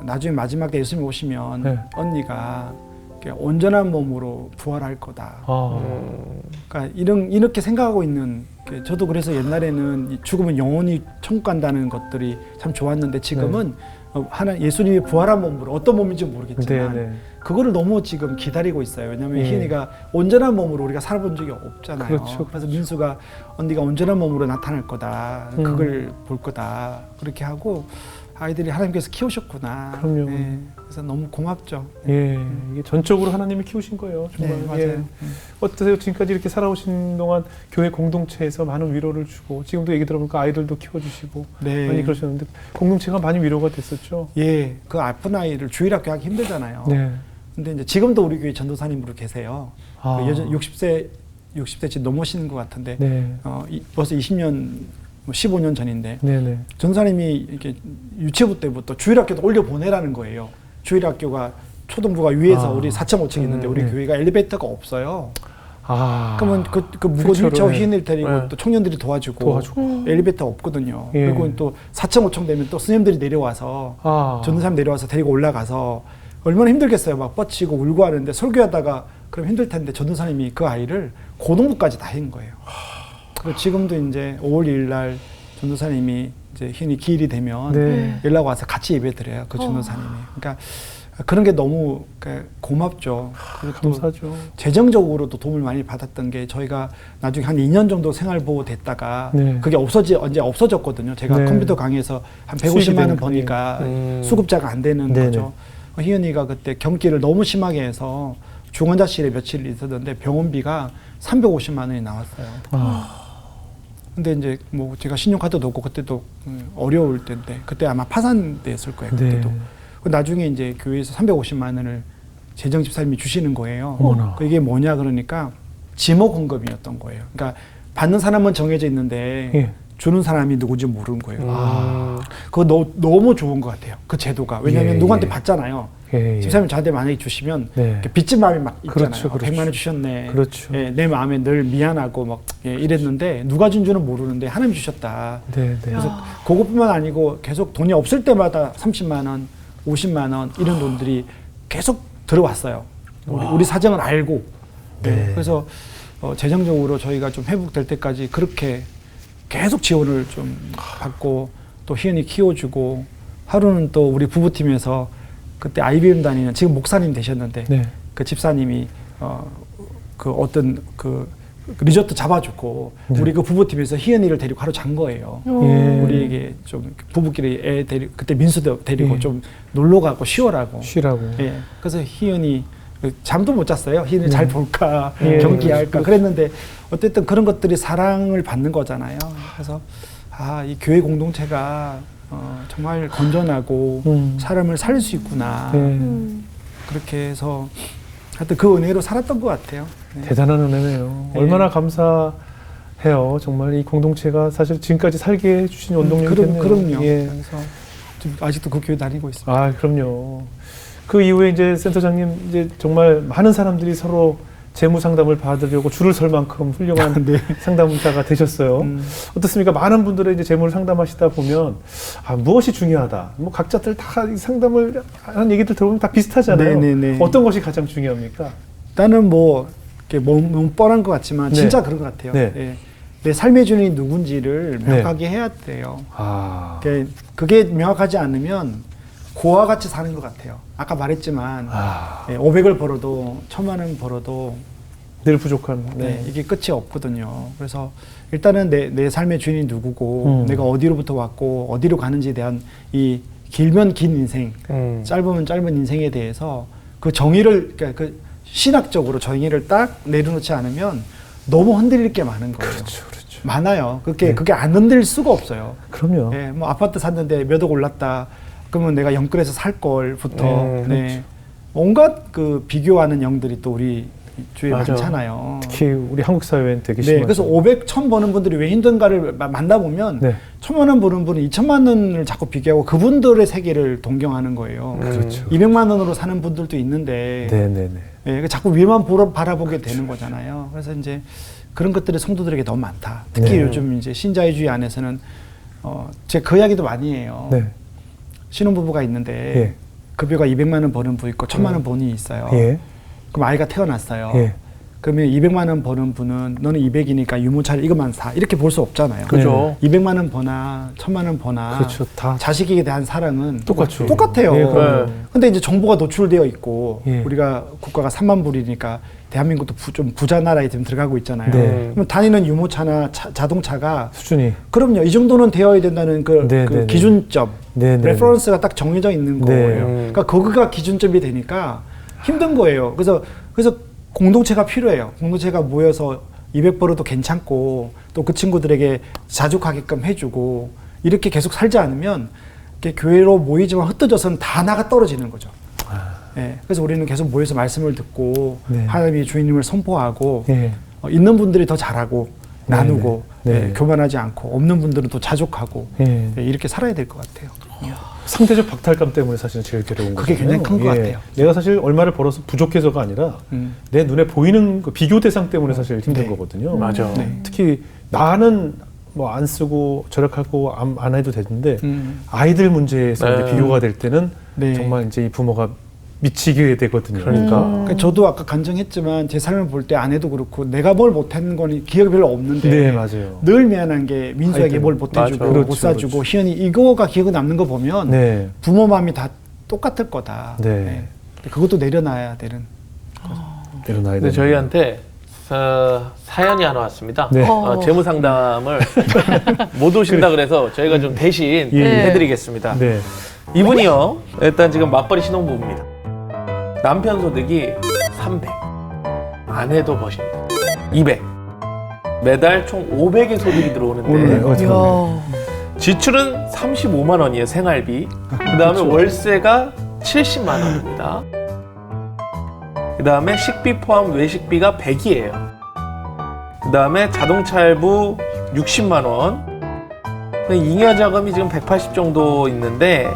나중에 마지막 때 예수님 오시면 네. 언니가 이렇게 온전한 몸으로 부활할 거다. 아. 그러니까 이렇게 생각하고 있는 저도 그래서 옛날에는 이 죽으면 영원히 천국 간다는 것들이 참 좋았는데 지금은 하나 예수님이 부활한 몸으로 어떤 몸인지 모르겠지만 네, 네. 그거를 너무 지금 기다리고 있어요. 왜냐하면 예. 희은이가 온전한 몸으로 우리가 살아본 적이 없잖아요. 그렇죠. 그래서 민수가 언니가 온전한 몸으로 나타날 거다. 그걸 볼 거다. 그렇게 하고 아이들이 하나님께서 키우셨구나. 그럼요. 네, 그래서 너무 고맙죠. 예, 이게 전적으로 하나님이 키우신 거예요. 정말. 네, 맞아요. 예. 어떠세요? 지금까지 이렇게 살아오신 동안 교회 공동체에서 많은 위로를 주고 지금도 얘기 들어보니까 아이들도 키워주시고 네. 많이 그러셨는데 공동체가 많이 위로가 됐었죠. 예, 그 아픈 아이를 주일학교 하기 힘들잖아요. 네. 근데 이제 지금도 우리 교회 전도사님으로 계세요. 아. 그 여전 60세 지금 넘으시는 것 같은데 네. 벌써 20년, 15년 전인데 네네. 전도사님이 이렇게 유치부 때부터 주일학교도 올려 보내라는 거예요. 주일학교가 초등부가 위에서 우리 4.5층 있는데 우리 네. 교회가 엘리베이터가 없어요. 아. 그러면 그 무거운 그렇죠. 휠체어 네. 희인을 데리고 네. 또 청년들이 도와주고 엘리베이터 없거든요. 예. 그리고 또 4.5층 되면 또 스님들이 내려와서 전도사님 내려와서 데리고 올라가서 얼마나 힘들겠어요. 막 뻗치고 울고 하는데 설교하다가 그럼 힘들 텐데 전도사님이 그 아이를 고등부까지 다 한 거예요. 그리고 지금도 이제 5월 1일 날 전도사님이 이제 희인이 기일이 되면 네. 연락 와서 같이 예배 드려요. 그 전도사님이. 그러니까 그런 게 너무 고맙죠. 그리고 또 감사죠. 재정적으로도 도움을 많이 받았던 게 저희가 나중에 한 2년 정도 생활보호 됐다가 네. 그게 언제 없어졌거든요. 제가 네. 컴퓨터 강의에서 한 수익이 150만 원 되는 버니까 게. 수급자가 안 되는 네네. 거죠. 희은이가 그때 경기를 너무 심하게 해서 중환자실에 며칠 있었는데 병원비가 350만 원이 나왔어요. 근데 이제 뭐 제가 신용카드도 없고 그때도 어려울 때인데 그때 아마 파산됐을 거예요. 그때도. 네. 나중에 이제 교회에서 350만 원을 재정 집사님이 주시는 거예요. 어머나. 이게 뭐냐 그러니까 지목헌금이었던 거예요. 그러니까 받는 사람은 정해져 있는데 예. 주는 사람이 누군지 모르는 거예요. 그거 너무 좋은 것 같아요. 그 제도가. 왜냐하면 예, 누구한테 예. 받잖아요. 예, 예. 집사님 저한테 만약에 주시면 네. 이렇게 빚진 마음이 막 있잖아요. 그렇죠, 그렇죠. 100만 원 주셨네. 그렇죠. 예, 내 마음에 늘 미안하고 막 이랬는데 누가 준 줄은 모르는데 하나님 주셨다. 네, 네. 그래서 그것뿐만 아니고 계속 돈이 없을 때마다 30만 원, 50만 원 이런 돈들이 계속 들어왔어요. 우리 사정을 알고. 네. 그래서 재정적으로 저희가 좀 회복될 때까지 그렇게 계속 지원을 좀 받고 또 희연이 키워주고 하루는 또 우리 부부팀에서 그때 IBM 다니는 지금 목사님 되셨는데 네. 그 집사님이 그 어떤 그 리조트 잡아주고 네. 우리 그 부부팀에서 희연이를 데리고 하루 잔 거예요. 예. 우리에게 좀 부부끼리 애 데리고 그때 민수도 데리고 예. 좀 놀러 가고 쉬어라고. 쉬라고. 예. 그래서 희연이 잠도 못 잤어요. 희연이 잘 볼까 예. 경기할까 그랬는데 어쨌든 그런 것들이 사랑을 받는 거잖아요. 그래서 이 교회 공동체가 정말 건전하고 사람을 살릴 수 있구나. 네. 그렇게 해서 하여튼 그 은혜로 살았던 것 같아요. 네. 대단한 은혜네요. 네. 얼마나 감사해요. 정말 이 공동체가 사실 지금까지 살게 해주신 원동력이 됐네요. 그럼요. 예. 그래서 지금 아직도 그 교회 다니고 있습니다. 아, 그럼요. 그 이후에 이제 센터장님 이제 정말 많은 사람들이 서로 재무 상담을 받으려고 줄을 설 만큼 훌륭한 네. 상담사가 되셨어요. 어떻습니까? 많은 분들의 이제 재무를 상담하시다 보면 무엇이 중요하다. 뭐 각자들 다 이 상담을 하는 얘기들 들어보면 다 비슷하잖아요. 네네네. 어떤 것이 가장 중요합니까? 나는 뭐 이렇게 너무 뻔한 것 같지만 네. 진짜 그런 것 같아요. 네. 예. 내 삶의 주인이 누군지를 명확하게 해야 돼요. 그게 명확하지 않으면 고와 같이 사는 것 같아요. 아까 말했지만 500을 벌어도 1000만 원 벌어도 늘 부족한. 네, 이게 끝이 없거든요. 그래서 일단은 내 삶의 주인이 누구고 내가 어디로부터 왔고 어디로 가는지에 대한 이 길면 긴 인생, 짧으면 짧은 인생에 대해서 그 정의를 그러니까 그 신학적으로 정의를 딱 내려놓지 않으면 너무 흔들릴 게 많은 거예요. 그렇죠. 많아요. 그게 안 흔들릴 수가 없어요. 그럼요. 예, 뭐 아파트 샀는데 몇 억 올랐다. 그러면 내가 영끌해서 살 걸부터 그렇죠. 온갖 그 비교하는 영들이 또 우리 주위에 맞아. 많잖아요. 특히 우리 한국 사회엔 되게 네, 심하죠. 그래서 500, 1000 버는 분들이 왜 힘든가를 만나보면 네. 1000만 원 버는 분은 2천만 원을 자꾸 비교하고 그분들의 세계를 동경하는 거예요. 그렇죠. 200만 원으로 사는 분들도 있는데 네네네. 예, 자꾸 위만 바라보게 되는 거잖아요. 그래서 이제 그런 것들이 성도들에게 너무 많다. 특히 네. 요즘 이제 신자유주의 안에서는 제가 그 이야기도 많이 해요. 네. 신혼부부가 있는데 예. 급여가 200만 원 버는 부 있고 1000만 원 번이 있어요. 예. 그럼 아이가 태어났어요. 예. 그러면 200만 원 버는 분은 너는 200이니까 유모차를 이것만 사 이렇게 볼 수 없잖아요. 그죠. 200만 원 버나 1000만 원 버나 그렇죠. 다 자식에게 대한 사랑은 똑같죠. 똑같아요. 예, 그럼요. 근데 이제 정보가 노출되어 있고 예. 우리가 국가가 3만 불이니까 대한민국도 좀 부자 나라에 지금 들어가고 있잖아요. 네. 그럼 다니는 유모차나 자동차가 수준이. 그럼요. 이 정도는 되어야 된다는 그 네, 네, 네. 기준점, 네, 네, 레퍼런스가 딱 정해져 있는 네. 거예요. 그러니까 거기가 기준점이 되니까 힘든 거예요. 그래서 공동체가 필요해요. 공동체가 모여서 200 벌어도 괜찮고 또 그 친구들에게 자족하게끔 해주고 이렇게 계속 살지 않으면 이렇게 교회로 모이지만 흩어져서는 다 나가 떨어지는 거죠. 예, 그래서 우리는 계속 모여서 말씀을 듣고 네. 하나님의 주인님을 선포하고 예. 있는 분들이 더 잘하고 네, 나누고 네. 네. 예, 교만하지 않고 없는 분들은 또 자족하고 예. 예, 이렇게 살아야 될 것 같아요. 상대적 박탈감 때문에 사실은 제일 괴로운 거죠. 그게 굉장히 큰것 같아요. 내가 사실 얼마를 벌어서 부족해서가 아니라 내 눈에 보이는 그 비교 대상 때문에 사실 힘든 네. 거거든요. 맞아. 네. 특히 나는 뭐 안 쓰고 절약하고 안 해도 되는데 아이들 문제에서 네. 이제 비교가 될 때는 네. 정말 이제 이 부모가 미치게 되거든요. 그러니까 저도 아까 간증했지만 제 삶을 볼 때 아내도 그렇고 내가 뭘 못한 건 기억이 별로 없는데 네, 맞아요. 늘 미안한 게 민수에게 아이들. 뭘 못해주고 맞아. 못 그렇죠, 사주고 그렇죠. 희연이 이거가 기억에 남는 거 보면 네. 부모 마음이 다 똑같을 거다. 네. 그것도 내려놔야 되는. 일어나야 근데 되는 저희한테 사연이 하나 왔습니다. 네. 재무 상담을 못 오신다 그래서 저희가 좀 대신 예. 해드리겠습니다. 네. 이분이요, 일단 지금 맞벌이 신혼부부입니다. 남편 소득이 300, 아내도 버십니다. 200. 매달 총 500의 소득이 들어오는데 네. 지출은 35만 원이에요, 생활비. 그 다음에 월세가 70만 원입니다. 그 다음에 식비 포함 외식비가 100이에요. 그 다음에 자동차 할부 60만 원. 잉여 자금이 지금 180 정도 있는데,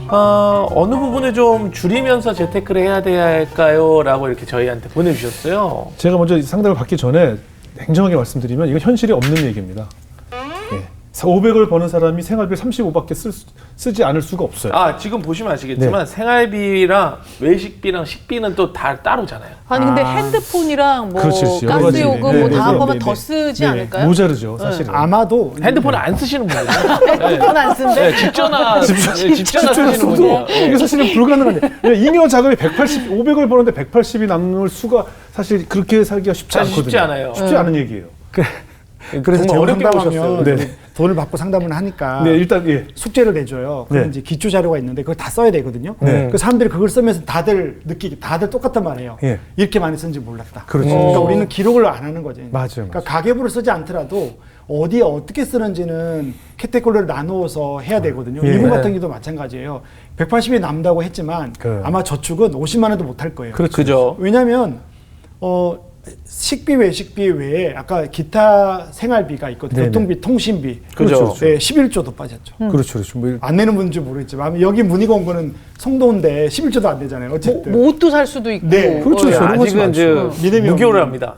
어느 부분을 좀 줄이면서 재테크를 해야 될까요? 라고 이렇게 저희한테 보내주셨어요. 제가 먼저 상담을 받기 전에 냉정하게 말씀드리면 이건 현실이 없는 얘기입니다. 예. 500을 버는 사람이 생활비 35밖에 쓰지 않을 수가 없어요. 지금 보시면 아시겠지만 생활비랑 외식비랑 식비는 또 다 따로잖아요. 아니 근데 핸드폰이랑 뭐 그렇지, 그렇지. 여러 가지. 가스요금 네, 뭐 네, 다 네, 합하면 네, 더 네. 쓰지 네. 않을까요? 모자르죠, 사실은. 아마도 핸드폰을 안 쓰시는 분이에요. 핸드폰 안 쓴대? 네, 직전화 쓰시는 분이에요. 이게 사실은 불가능한데 잉여 자금이 500을 버는데 180이 남을 수가 사실 그렇게 살기가 쉽지 사실 않거든요. 쉽지 않아요. 쉽지 않은 얘기예요. 그래서 정말 재무 어렵게 상담하면 보셨어요. 네. 돈을 받고 상담을 하니까 네, 일단 예. 숙제를 내줘요. 그럼 네. 이제 기초 자료가 있는데 그걸 다 써야 되거든요. 네. 그 사람들이 그걸 쓰면서 다들 똑같단 말이에요. 예. 이렇게 많이 쓴지 몰랐다. 그렇죠. 그러니까 우리는 기록을 안 하는 거죠. 맞아요, 그러니까 맞아요. 가계부를 쓰지 않더라도 어디에 어떻게 쓰는지는 캐테고리를 나누어서 해야 되거든요. 예. 이분 같은 경우도 마찬가지예요. 180이 남다고 했지만 아마 저축은 50만 원도 못 할 거예요. 그죠. 왜냐하면 식비 외식비 외에 아까 기타 생활비가 있거든요. 네네. 교통비, 통신비. 그죠. 네, 11조도 빠졌죠. 그렇죠. 뭐 안 내는 분인지 모르겠지만 여기 문의가 온 거는 성도인데 11조도 안 되잖아요. 어쨌든. 뭐 옷도 살 수도 있고. 네, 그렇죠. 여러 가지 아직은 이제 많죠. 믿음이 무교를 없는. 합니다.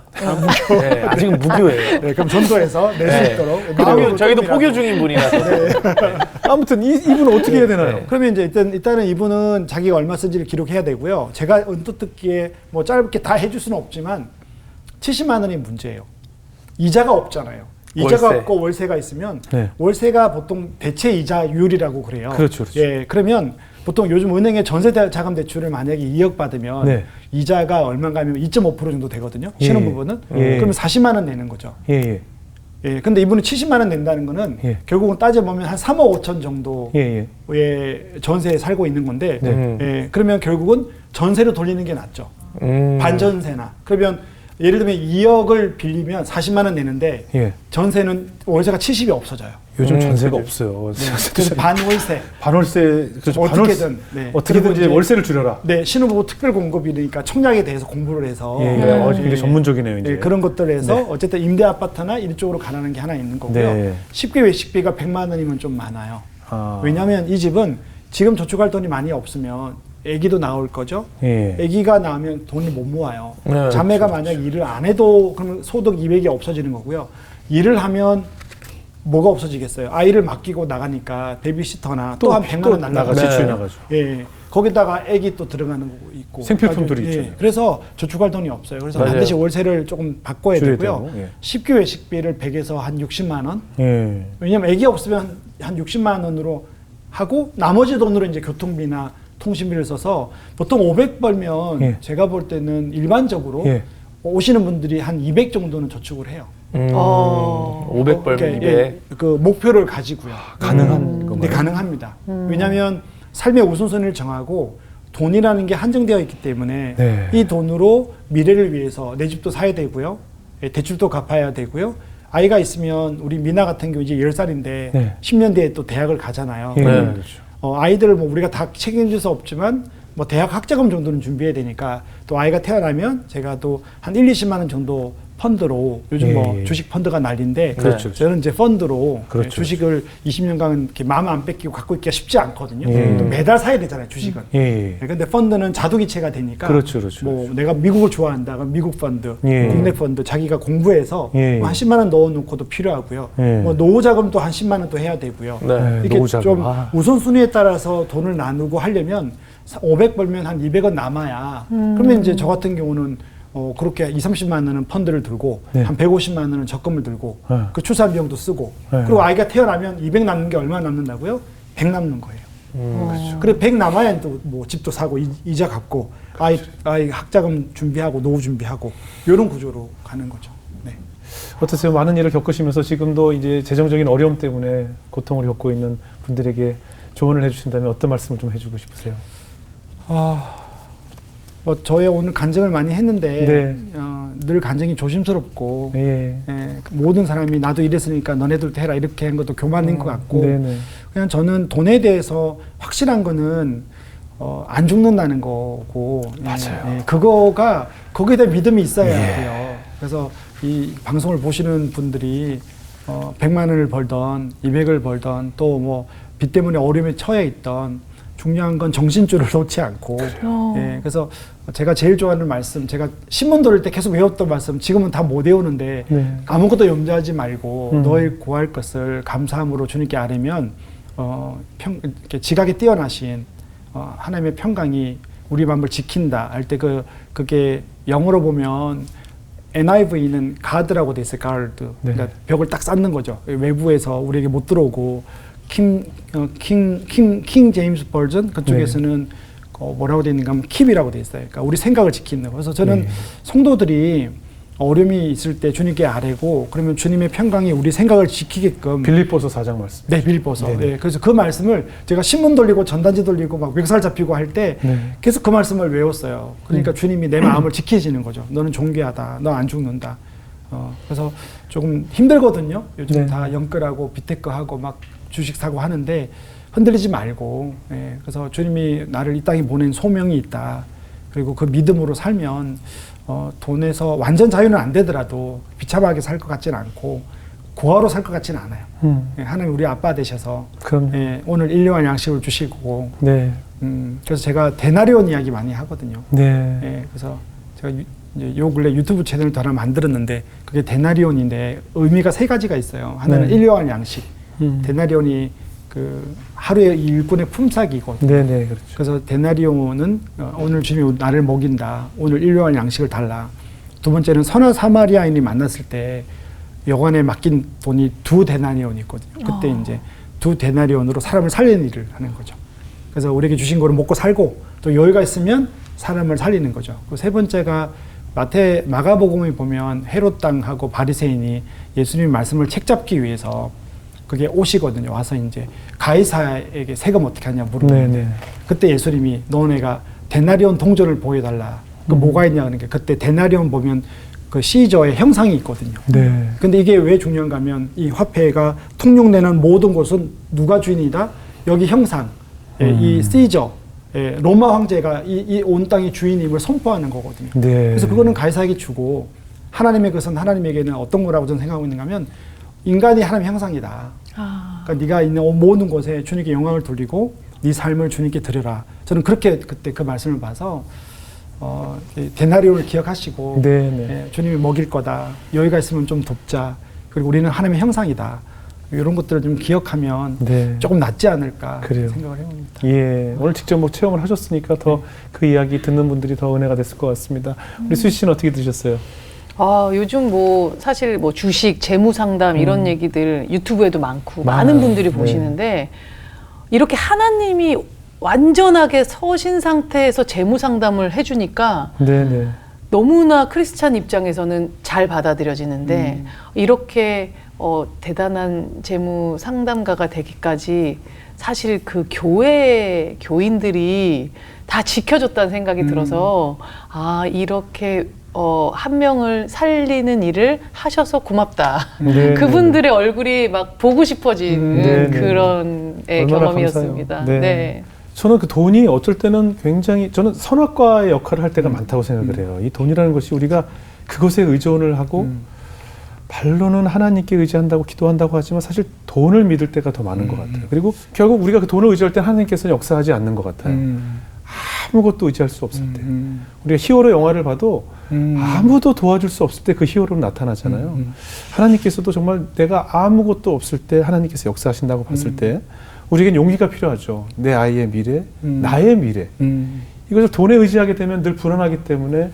네, 아직은 무교예요. 네, 그럼 전도해서 낼 수 네. 있도록. 저희도 조금이라도. 포교 중인 분이라서. 아무튼 이분은 어떻게 해야 되나요? 그러면 이제 일단은 이분은 자기가 얼마 쓴지를 기록해야 되고요. 제가 언뜻 듣기에 뭐 짧게 다 해줄 수는 없지만 70만 원이 문제예요. 이자가 없잖아요. 이자가 월세. 없고 월세가 있으면 네. 월세가 보통 대체 이자율이라고 그래요. 그렇죠, 그렇죠. 예, 그러면 보통 요즘 은행에 전세 자금 대출을 만약에 2억 받으면 네. 이자가 얼마인가 하면 2.5% 정도 되거든요. 예. 신혼부부는. 예. 그러면 40만 원 내는 거죠. 예. 예, 근데 이분은 70만 원 낸다는 거는 예. 결국은 따져보면 한 3억 5천 정도의 예. 전세에 살고 있는 건데, 네. 예, 그러면 결국은 전세로 돌리는 게 낫죠. 반전세나. 그러면 예를 들면 2억을 빌리면 40만 원 내는데 예. 전세는 월세가 70이 없어져요. 요즘 전세가 그죠. 없어요. 그래서 반월세. 반월세 그렇죠. 어떻게든. 네. 어떻게든 그리고 이제 월세를 줄여라. 네, 신혼부부 특별 공급이니까 청약에 대해서 공부를 해서 예, 예. 굉장히 전문적이네요. 이제. 네, 그런 것들에서 네. 어쨌든 임대 아파트나 이쪽으로 가라는 게 하나 있는 거고요. 네. 쉽게 외식비가 100만 원이면 좀 많아요. 아. 왜냐하면 이 집은 지금 저축할 돈이 많이 없으면 아기도 나올 거죠. 예. 아기가 나오면 돈을 못 모아요. 네, 자매가 그렇죠. 만약 일을 안 해도 그러면 소득 200이 없어지는 거고요. 일을 하면 뭐가 없어지겠어요. 아이를 맡기고 나가니까 베이비시터나 또 한 100만 원 날라가죠. 지출이 네. 나가죠. 예. 거기다가 아기 또 들어가는 거 있고 생필품들이 그래가지고, 있죠. 그래서 저축할 돈이 없어요. 그래서 맞아요. 반드시 월세를 조금 바꿔야 줄여야 되고요. 되고, 예. 쉽게 외식비를 100에서 한 60만 원. 예. 왜냐면 아기 없으면 한 60만 원으로 하고 나머지 돈으로 이제 교통비나 통신비를 써서 보통 500 벌면 예. 제가 볼 때는 일반적으로 예. 오시는 분들이 한 200 정도는 저축을 해요. 500 벌면 그러니까 200. 예, 그 목표를 가지고요. 가능한 네, 건가요? 가능합니다. 왜냐하면 삶의 우선순위를 정하고 돈이라는 게 한정되어 있기 때문에 네. 이 돈으로 미래를 위해서 내 집도 사야 되고요. 예, 대출도 갚아야 되고요. 아이가 있으면 우리 미나 같은 경우 이제 10살인데 네. 10년 뒤에 또 대학을 가잖아요. 예. 네. 그렇죠. 아이들을 뭐 우리가 다 책임질 수 없지만 뭐 대학 학자금 정도는 준비해야 되니까 또 아이가 태어나면 제가 또 한 1, 20만 원 정도 펀드로 요즘 예, 뭐 예. 주식 펀드가 난리인데 그렇죠, 그렇죠. 저는 이제 펀드로 그렇죠, 주식을 20년간 이렇게 마음 안 뺏기고 갖고 있기가 쉽지 않거든요. 예. 또 매달 사야 되잖아요, 주식은. 예. 근데 펀드는 자두기체가 되니까 그렇죠, 그렇죠. 뭐 내가 미국을 좋아한다 그럼 미국 펀드, 예. 국내 펀드 자기가 공부해서 예. 뭐한 10만 원 넣어놓고도 필요하고요. 예. 뭐 노후 자금도 한 10만 원 또 해야 되고요. 네. 네. 이렇게 노후 자금. 좀 아. 우선순위에 따라서 돈을 나누고 하려면 500 벌면 한 200원 남아야 그러면 이제 저 같은 경우는 그렇게 2, 30만 원은 펀드를 들고 네. 한 150만 원은 적금을 들고 네. 그 출산 비용도 쓰고 네. 그리고 아이가 태어나면 200 남는 게 얼마 남는다고요? 100 남는 거예요. 그렇죠. 그래 100 남아야 또 뭐 집도 사고 이자 갚고 아이 학자금 준비하고 노후 준비하고 이런 구조로 가는 거죠. 네. 어떠세요? 많은 일을 겪으시면서 지금도 이제 재정적인 어려움 때문에 고통을 겪고 있는 분들에게 조언을 해주신다면 어떤 말씀을 좀 해주고 싶으세요? 뭐 저의 오늘 간증을 많이 했는데 네. 늘 간증이 조심스럽고 예. 모든 사람이 나도 이랬으니까 너네들도 해라 이렇게 한 것도 교만인 것 같고 네네. 그냥 저는 돈에 대해서 확실한 거는 안 죽는다는 거고 맞아요. 그거가 거기에 대한 믿음이 있어야 예. 돼요. 그래서 이 방송을 보시는 분들이 100만 원을 벌던 200을 벌던 또 뭐 빚 때문에 어려움에 처해 있던 중요한 건 정신줄을 놓지 않고 예, 그래서 제가 제일 좋아하는 말씀 제가 신문 돌릴 때 계속 외웠던 말씀 지금은 다 못 외우는데 네. 아무것도 염려하지 말고 음. 너의 구할 것을 감사함으로 주님께 아뢰면 이렇게 지각에 뛰어나신 하나님의 평강이 우리 마음을 지킨다 할 때 그게 영어로 보면 NIV는 가드라고 돼 있어요. 가드. 네. 그러니까 벽을 딱 쌓는 거죠. 외부에서 우리에게 못 들어오고 킹 제임스 버전 그쪽에서는 뭐라고 돼 있는가 하면 킵이라고 돼 있어요. 그러니까 우리 생각을 지키는 거. 그래서 저는 네. 성도들이 어려움이 있을 때 주님께 아뢰고 그러면 주님의 평강이 우리 생각을 지키게끔 빌립보서 4장 말씀. 네, 빌립보서. 네네. 네, 그래서 그 말씀을 제가 신문 돌리고 전단지 돌리고 막 멱살 잡히고 할 때 네. 계속 그 말씀을 외웠어요. 그러니까 주님이 내 마음을 지키시는 거죠. 너는 존귀하다. 너 안 죽는다. 그래서 조금 힘들거든요. 요즘 네. 다 영끌하고 비테크하고 막 주식 사고 하는데 흔들리지 말고. 예, 그래서 주님이 나를 이 땅에 보낸 소명이 있다. 그리고 그 믿음으로 살면 돈에서 완전 자유는 안 되더라도 비참하게 살 것 같지는 않고 고아로 살 것 같지는 않아요. 예, 하나님 우리 아빠 되셔서 그럼. 예, 오늘 일용할 양식을 주시고 네. 그래서 제가 데나리온 이야기 많이 하거든요. 네. 예, 그래서 제가 이제 요 근래 유튜브 채널을 하나 만들었는데 그게 데나리온인데 의미가 세 가지가 있어요. 하나는 네. 일용할 양식. 데나리온이 그 하루의 일꾼의 품삯이거든요. 네네. 그렇죠. 그래서 데나리온은 오늘 주님이 나를 먹인다. 오늘 일용할 양식을 달라. 두 번째는 선한 사마리아인이 만났을 때 여관에 맡긴 돈이 2데나리온이 있거든요. 그때 이제 2데나리온으로 사람을 살리는 일을 하는 거죠. 그래서 우리에게 주신 거를 먹고 살고 또 여유가 있으면 사람을 살리는 거죠. 그 세 번째가 마가복음에 보면 헤롯 당하고 바리새인이 예수님의 말씀을 책잡기 위해서 그게 오시거든요. 와서 이제 가이사에게 세금 어떻게 하냐 물어보는 네네. 그때 예수님이 너네가 데나리온 동전을 보여달라. 그 뭐가 있냐 하는 게 그때 데나리온 보면 그 시저의 형상이 있거든요. 네. 근데 이게 왜 중요한가 하면 이 화폐가 통용되는 모든 곳은 누가 주인이다? 여기 형상, 이 시저, 로마 황제가 이 온 땅의 주인임을 선포하는 거거든요. 네. 그래서 그거는 가이사에게 주고 하나님의 것은 하나님에게는 어떤 거라고 저는 생각하고 있는가 하면 인간이 하나님의 형상이다. 그러니까 네가 있는 모든 곳에 주님께 영광을 돌리고 네 삶을 주님께 드려라. 저는 그렇게 그때 그 말씀을 봐서 데나리온을 기억하시고 네, 네. 주님이 먹일 거다. 여유가 있으면 좀 돕자. 그리고 우리는 하나님의 형상이다. 이런 것들을 좀 기억하면 네. 조금 낫지 않을까 그래요. 생각을 해봅니다. 예, 오늘 직접 뭐 체험을 하셨으니까 더 그 이야기 듣는 분들이 더 은혜가 됐을 것 같습니다. 우리 수지 씨는 어떻게 드셨어요? 요즘 뭐 사실 뭐 주식, 재무 상담 이런 얘기들 유튜브에도 많고 많아요. 많은 분들이 네. 보시는데 이렇게 하나님이 완전하게 서신 상태에서 재무 상담을 해주니까 네네. 너무나 크리스찬 입장에서는 잘 받아들여지는데 이렇게 대단한 재무 상담가가 되기까지 사실 그 교회 교인들이 다 지켜줬다는 생각이 들어서 이렇게 한 명을 살리는 일을 하셔서 고맙다. 네, 그분들의 얼굴이 막 보고 싶어지는 네, 네. 그런 얼마나 경험이었습니다. 감사해요. 네. 네. 저는 그 돈이 어쩔 때는 굉장히 저는 선악과의 역할을 할 때가 많다고 생각을 해요. 이 돈이라는 것이 우리가 그것에 의존을 하고 반로는 하나님께 의지한다고 기도한다고 하지만 사실 돈을 믿을 때가 더 많은 것 같아요. 그리고 결국 우리가 그 돈을 의지할 때 하나님께서는 역사하지 않는 것 같아요. 아무것도 의지할 수 없을 때. 우리가 히어로 영화를 봐도 아무도 도와줄 수 없을 때 그 히어로는 나타나잖아요. 하나님께서도 정말 내가 아무것도 없을 때 하나님께서 역사하신다고 봤을 때 우리에겐 용기가 필요하죠. 내 아이의 미래, 나의 미래. 이것을 돈에 의지하게 되면 늘 불안하기 때문에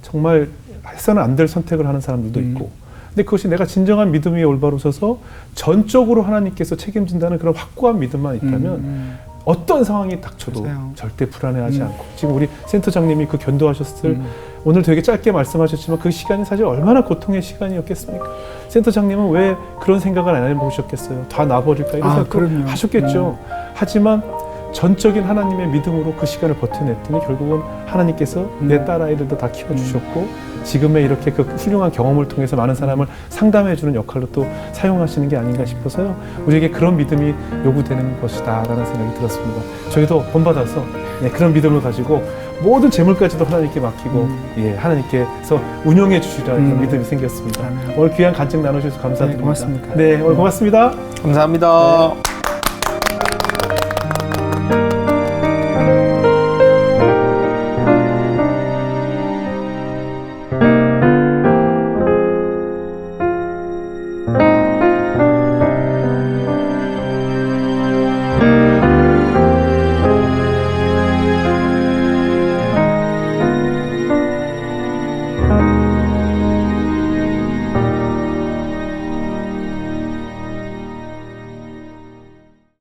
정말 해서는 안 될 선택을 하는 사람들도 있고. 근데 그것이 내가 진정한 믿음이 올바로 서서 전적으로 하나님께서 책임진다는 그런 확고한 믿음만 있다면 어떤 상황이 닥쳐도 맞아요. 절대 불안해하지 않고 지금 우리 센터장님이 그 견도하셨을 오늘 되게 짧게 말씀하셨지만 그 시간이 사실 얼마나 고통의 시간이었겠습니까? 센터장님은 왜 그런 생각을 안 해보셨겠어요? 다 놔버릴까 이런 생각 그럼요. 하셨겠죠. 하지만 전적인 하나님의 믿음으로 그 시간을 버텨냈더니 결국은 하나님께서 내 딸아이들도 다 키워주셨고 지금의 이렇게 그 훌륭한 경험을 통해서 많은 사람을 상담해주는 역할로 또 사용하시는 게 아닌가 싶어서요. 우리에게 그런 믿음이 요구되는 것이다 라는 생각이 들었습니다. 저희도 본받아서 그런 믿음을 가지고 모든 재물까지도 하나님께 맡기고 하나님께서 운영해 주시라는 그런 믿음이 생겼습니다. 오늘 귀한 간증 나눠주셔서 감사드립니다. 네, 고맙습니다. 네, 오늘 고맙습니다. 감사합니다.